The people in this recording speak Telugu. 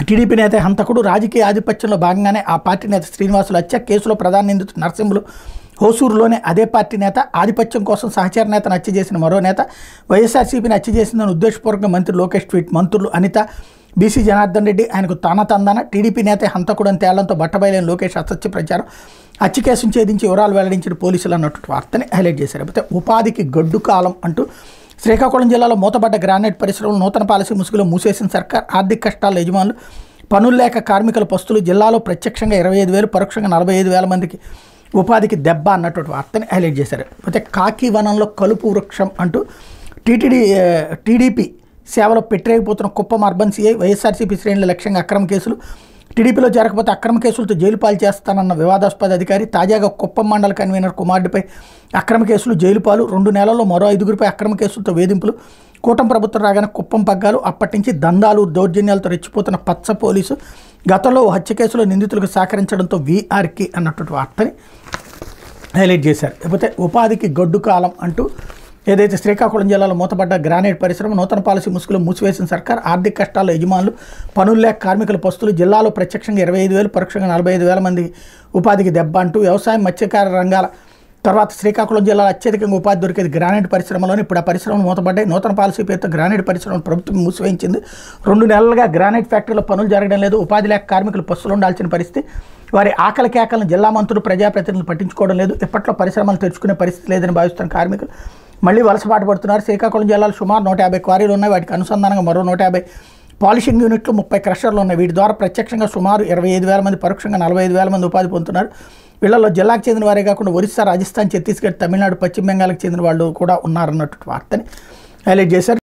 టీడీపీ నేత హంతకుడు రాజకీయ ఆధిపత్యంలో భాగంగానే ఆ పార్టీ నేత శ్రీనివాసులు హత్య కేసులో ప్రధాన నిందితుడు నరసింహులు హోసూరులోనే అదే పార్టీ నేత ఆధిపత్యం కోసం సహచర నేతను హత్య చేసిన మరో నేత వైఎస్ఆర్సీపీని హత్య చేసిందని ఉద్దేశపూర్వకంగా మంత్రి లోకేష్ ట్వీట్. మంత్రులు అనిత, బీసీ జనార్దన్ రెడ్డి ఆయనకు తానతందాన టీడీపీ నేత హంతకుడు అని తేళ్లంతో బట్టబయలైన లోకేష్ అసత్య ప్రచారం. హత్య కేసును ఛేదించి వివరాలు వెల్లడించిన పోలీసులు అన్నట్టు వార్తని హైలైట్ చేశారు. అయితే ఉపాధికి గడ్డు కాలం అంటూ శ్రీకాకుళం జిల్లాలో మూతపడ్డ గ్రానైట్ పరిశ్రమలు నూతన పాలసీ ముసుగులో మూసేసిన సర్కార్. ఆర్థిక కష్టాల యజమానులు, పనులు లేక కార్మికుల పస్తులు. జిల్లాలో ప్రత్యక్షంగా 25,000, పరోక్షంగా 45,000 మందికి ఉపాధికి దెబ్బ అన్నటువంటి వార్తని హైలైట్ చేశారు. అయితే కాకి వనంలో కలుపు వృక్షం అంటూ టీడీపీ సేవలో పెట్టరేగిపోతున్న కుప్పం అర్బన్ సీఐ. వైఎస్ఆర్సీపీ శ్రేణుల లక్ష్యంగా అక్రమ కేసులు. టీడీపీలో చేరకపోతే అక్రమ కేసులతో జైలు పాలు చేస్తానన్న వివాదాస్పద అధికారి. తాజాగా కుప్పం మండల కన్వీనర్ కుమారుడిపై అక్రమ కేసులు, జైలు పాలు. 2 నెలల్లో మరో 5గురిపై అక్రమ కేసులతో వేధింపులు. కూటమి ప్రభుత్వం రాగానే కుప్పం పగ్గాలు. అప్పటి నుంచి దందాలు, దౌర్జన్యాలతో రెచ్చిపోతున్న పచ్చ పోలీసు. గతంలో హత్య కేసులో నిందితులకు సహకరించడంతో వీఆర్కి అన్నటువంటి వార్తని హైలైట్ చేశారు. లేకపోతే ఉపాధికి గడ్డు కాలం అంటూ ఏదైతే శ్రీకాకుళం జిల్లాలో మూతపడ్డ గ్రానైట్ పరిశ్రమ నూతన పాలసీ ముసుగులో మూసివేసిన సర్కార్. ఆర్థిక కష్టాల్లో యజమానులు, పనులు లేక కార్మికుల పస్తులు. జిల్లాలో ప్రత్యక్షంగా 25,000, పరోక్షంగా 45,000 మంది ఉపాధికి దెబ్బ అంటూ వ్యవసాయం, మత్స్యకార రంగాల తర్వాత శ్రీకాకుళం జిల్లాలో అత్యధికంగా ఉపాధి దొరికేది గ్రానైట్ పరిశ్రమలోనే. ఇప్పుడు ఆ పరిశ్రమలు మూతపడ్డాయి. నూతన పాలసీ పేరుతో గ్రానైట్ పరిశ్రమను ప్రభుత్వం మూసివేయించింది. 2 నెలలుగా గ్రానైట్ ఫ్యాక్టరీలో పనులు జరగడం లేదు. ఉపాధి లేక కార్మికులు పస్తులు ఉండాల్సిన పరిస్థితి. వారి ఆకలి కేకలను జిల్లా మంత్రులు, ప్రజాప్రతినిధులు పట్టించుకోవడం లేదు. ఇప్పట్లో పరిశ్రమలు తెరుచుకునే పరిస్థితి లేదని భావిస్తున్న కార్మికులు మళ్లీ వలసపాటు పడుతున్నారు. శ్రీకాకుళం జిల్లాలో సుమారు 150 క్వారీలు ఉన్నాయి. వాటికి అనుసంధానంగా మరో 150 పాలిషింగ్ యూనిట్లు, 30 క్రషర్లు ఉన్నాయి. వీటి ద్వారా ప్రత్యక్షంగా సుమారు 25,000 మంది, పరోక్షంగా 45,000 మంది ఉపాధి పొందుతున్నారు. వీళ్ళలో జిల్లాకు చెందిన వారే కాకుండా ఒరిస్సా, రాజస్థాన్, ఛత్తీస్గఢ్, తమిళనాడు, పశ్చిమ బెంగాల్కి చెందిన వాళ్ళు కూడా ఉన్నారన్నట్టు వార్తని హైలైట్ చేశారు.